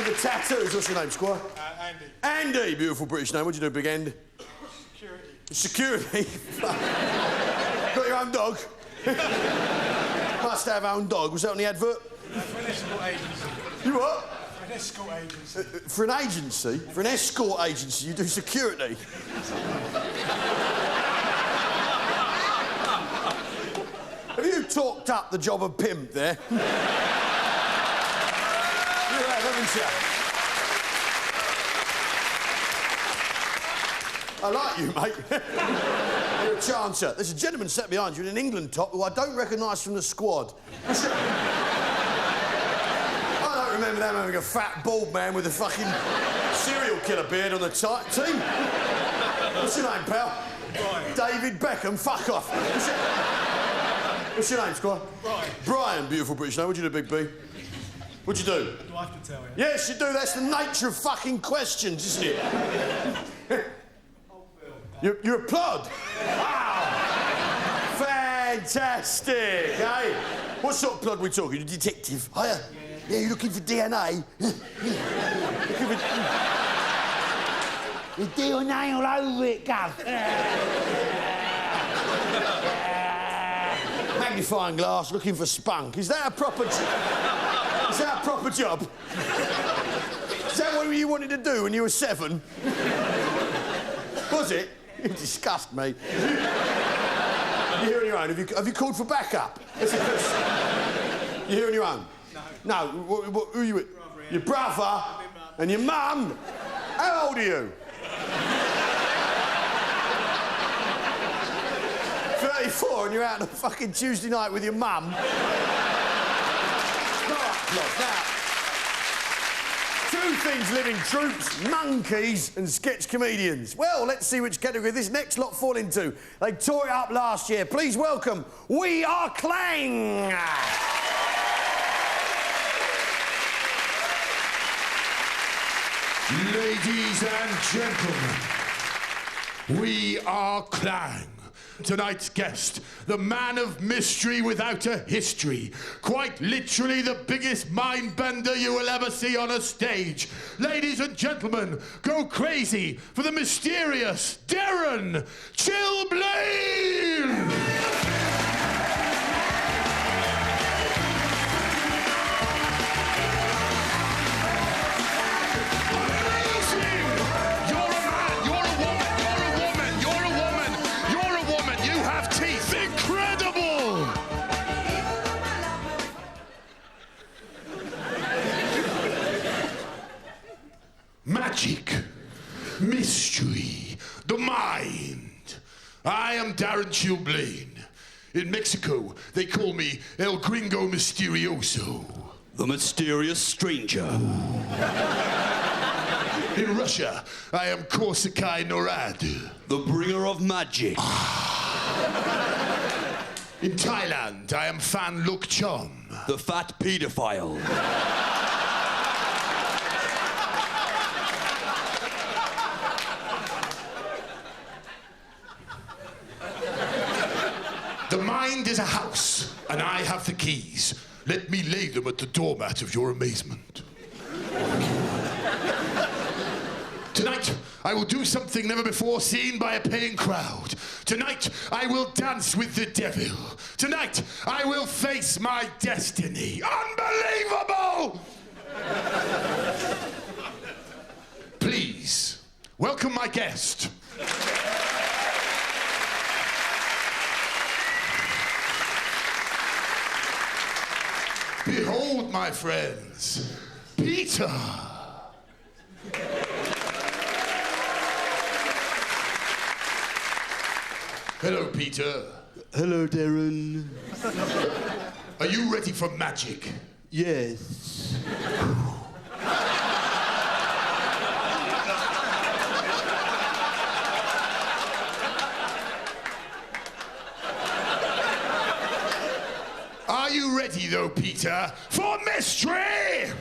with the tattoos. What's your name, Squire? Andy. Andy, beautiful British name. What do you do, big end? Security. Got your own dog? Must have own dog. Was that on the advert? For an escort agency. You what? For an escort agency. For an agency? For an escort agency, you do security? Have you talked up the job of pimp there? You have, haven't you? I like you, mate. You're a chancer. There's a gentleman sat behind you in an England top who I don't recognise from the squad. I don't remember them having a fat, bald man with a fucking serial killer beard on the team. What's your name, pal? Brian. David Beckham. Fuck off. What's your name, Squire? Brian. Brian, beautiful British name. What'd you do, Big B? What'd you do? Do I have to tell you? Yes, you do. That's the nature of fucking questions, isn't it? You're a plod? Wow! Fantastic, eh? What sort of plod are we talking? A detective? Hiya? Yeah, you're looking for DNA? The DNA all over it, Gov. Magnifying glass, looking for spunk. Is that a proper job? Is that a proper job? Is that what you wanted to do when you were 7? Was it? You disgust me. You're here on your own. Have you called for backup? That's a question. You're here on your own? No. No. Who are you with? Your brother and your mum. How old are you? 34 and you're out on a fucking Tuesday night with your mum. Now, 2 things living troops, monkeys and sketch comedians. Well, let's see which category this next lot fall into. They tore it up last year. Please welcome We Are Klang. Ladies and gentlemen, we are Klang. Tonight's guest, the man of mystery without a history. Quite literally the biggest mind bender you will ever see on a stage. Ladies and gentlemen, go crazy for the mysterious Darren Chilblaine! Magic, mystery, the mind. I am Darren Chilblaine. In Mexico, they call me El Gringo Misterioso. The mysterious stranger. In Russia, I am Korsakai Norad. The bringer of magic. In Thailand, I am Fan Luk Chon. The fat paedophile. The mind is a house, and I have the keys. Let me lay them at the doormat of your amazement. Tonight, I will do something never before seen by a paying crowd. Tonight, I will dance with the devil. Tonight, I will face my destiny. Unbelievable! Please, welcome my guest. Behold, my friends, Peter. Hello, Peter. Hello, Darren. Are you ready for magic? Yes. Are you ready, though, Peter, for mystery?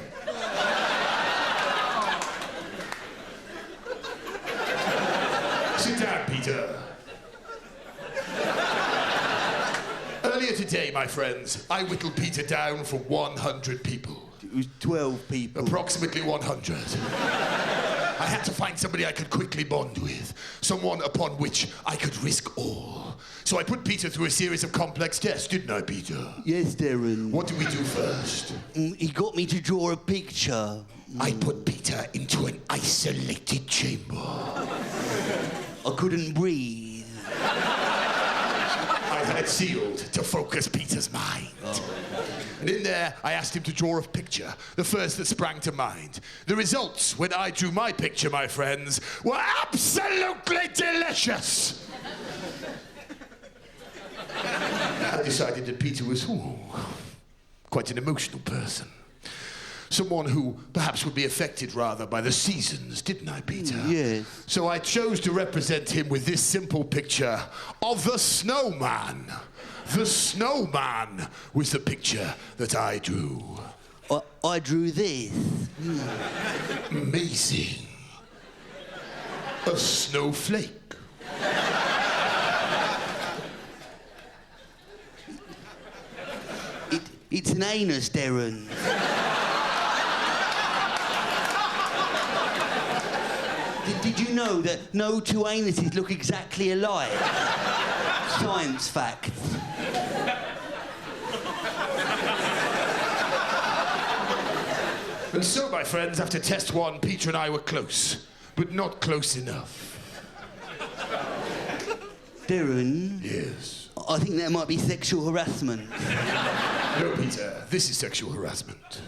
Sit down, Peter. Earlier today, my friends, I whittled Peter down from 100 people. It was 12 people. Approximately 100. I had to find somebody I could quickly bond with, someone upon which I could risk all. So I put Peter through a series of complex tests, didn't I, Peter? Yes, Darren. What did we do first? He got me to draw a picture. I put Peter into an isolated chamber. I couldn't breathe. I had it sealed to focus Peter's mind. And in there, I asked him to draw a picture, the first that sprang to mind. The results, when I drew my picture, my friends, were absolutely delicious. I decided that Peter was quite an emotional person. Someone who perhaps would be affected rather by the seasons, didn't I, Peter? Yes. So I chose to represent him with this simple picture of the snowman. The snowman was the picture that I drew. I drew this. Amazing. A snowflake. It's an anus, Darren. Did you know that no two anuses look exactly alike? Science fact. And so, my friends, after test one, Peter and I were close, but not close enough. Darren? Yes. I think that might be sexual harassment. No, Peter, this is sexual harassment.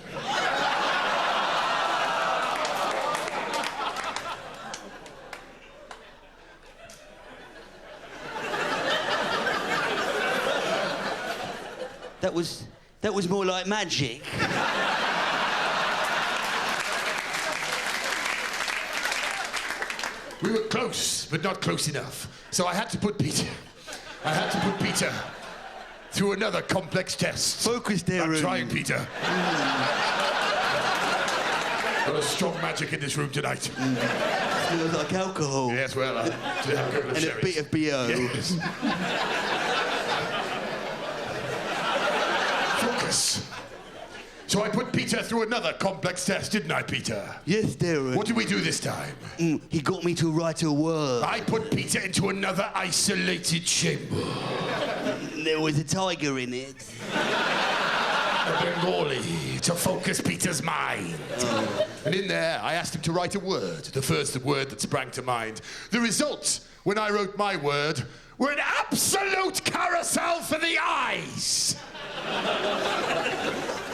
That was more like magic. We were close, but not close enough. So I had to put Peter through another complex test. Focus, Darren. I'm trying, Peter. Got a strong magic in this room tonight. Smells like alcohol. Yes, well, I did have a couple of And sherries. a bit of BO. Yes. Focus. So I put Peter through another complex test, didn't I, Peter? Yes, Darren. What did we do this time? He got me to write a word. I put Peter into another isolated chamber. There was a tiger in it. A Bengali to focus Peter's mind. And in there, I asked him to write a word, the first word that sprang to mind. The results, when I wrote my word, were an absolute carousel for the eyes.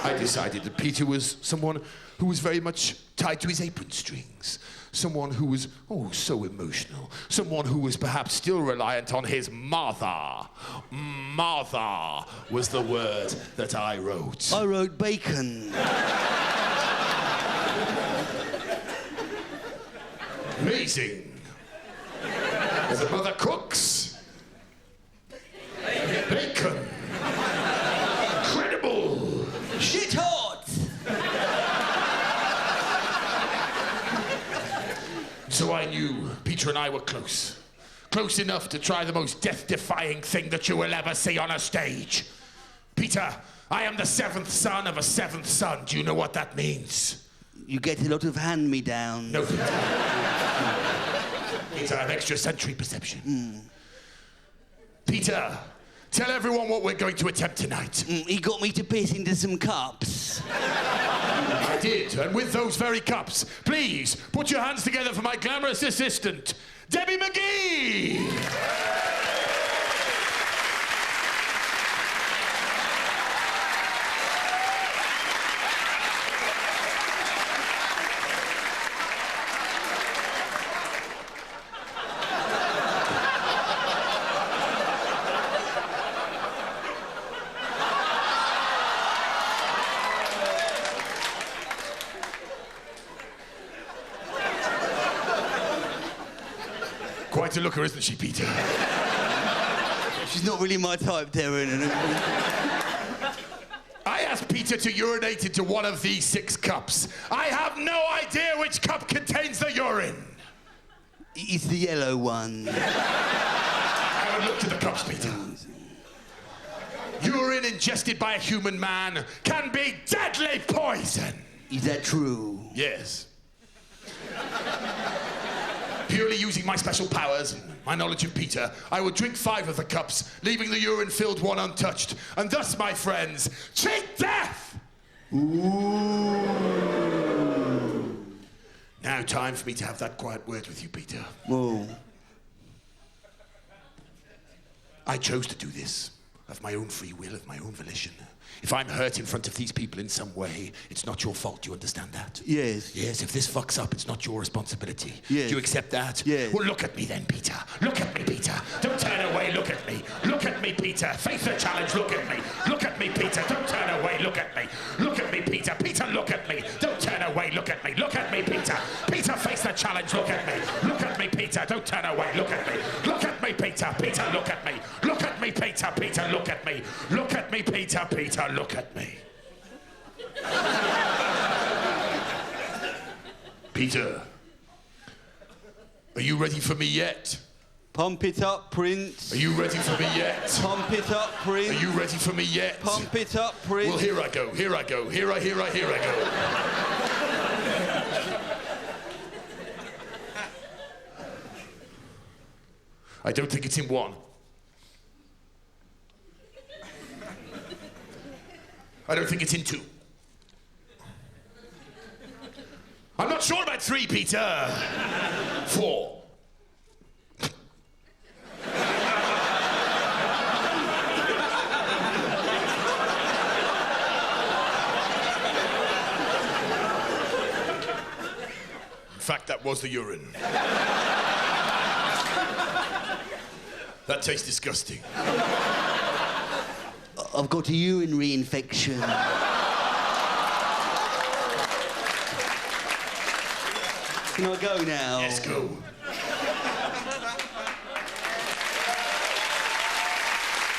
I decided that Peter was someone who was very much tied to his apron strings. Someone who was, so emotional. Someone who was perhaps still reliant on his mother. Mother was the word that I wrote. I wrote bacon. Amazing. As a mother cooks. Bacon. Incredible. Shit hot! So I knew Peter and I were close. Close enough to try the most death-defying thing that you will ever see on a stage. Peter, I am the seventh son of a seventh son. Do you know what that means? You get a lot of hand-me-downs. No, Peter. Peter, I have extrasensory perception. Peter, tell everyone what we're going to attempt tonight. He got me to piss into some cups. I did, and with those very cups, please put your hands together for my glamorous assistant, Debbie McGee! Quite a looker, isn't she, Peter? She's not really my type, Darren. I asked Peter to urinate into one of these 6 cups. I have no idea which cup contains the urine. It's the yellow one. I haven't looked at the cups, Peter. Urine ingested by a human man can be deadly poison. Is that true? Yes. Purely using my special powers and my knowledge of Peter, I would drink 5 of the cups, leaving the urine-filled one untouched, and thus, my friends, cheat death! Ooh. Now time for me to have that quiet word with you, Peter. Oh. I chose to do this of my own free will, of my own volition. If I'm hurt in front of these people in some way, it's not your fault. Do you understand that? Yes. Yes, if this fucks up, it's not your responsibility. Yes. Do you accept that? Yes. Well, look at me then, Peter. Look at me, Peter. Don't turn away. Look at me. Look at me, Peter. Face the challenge. Look at me. Look at me, Peter. Don't turn away. Look at me. Look at me, Peter. Peter, look at me. Don't turn away. Look at me. Look at me, Peter. Peter, face the challenge. Look at me. Look at me, Peter. Don't turn away. Look at me. Look at me, Peter. Peter, look at me. Look at me, Peter. Peter, look at me. Look at me, Peter. Peter, look at me. Peter, are you ready for me yet? Pump it up, Prince. Are you ready for me yet? Pump it up, Prince. Are you ready for me yet? Pump it up, Prince. Well, here I go, here I go, here I go. I don't think it's in 1. I don't think it's in 2. I'm not sure about 3, Peter. 4. In fact, that was the urine. That tastes disgusting. I've got a urinary infection. Can I go now? Yes, go.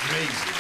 Amazing.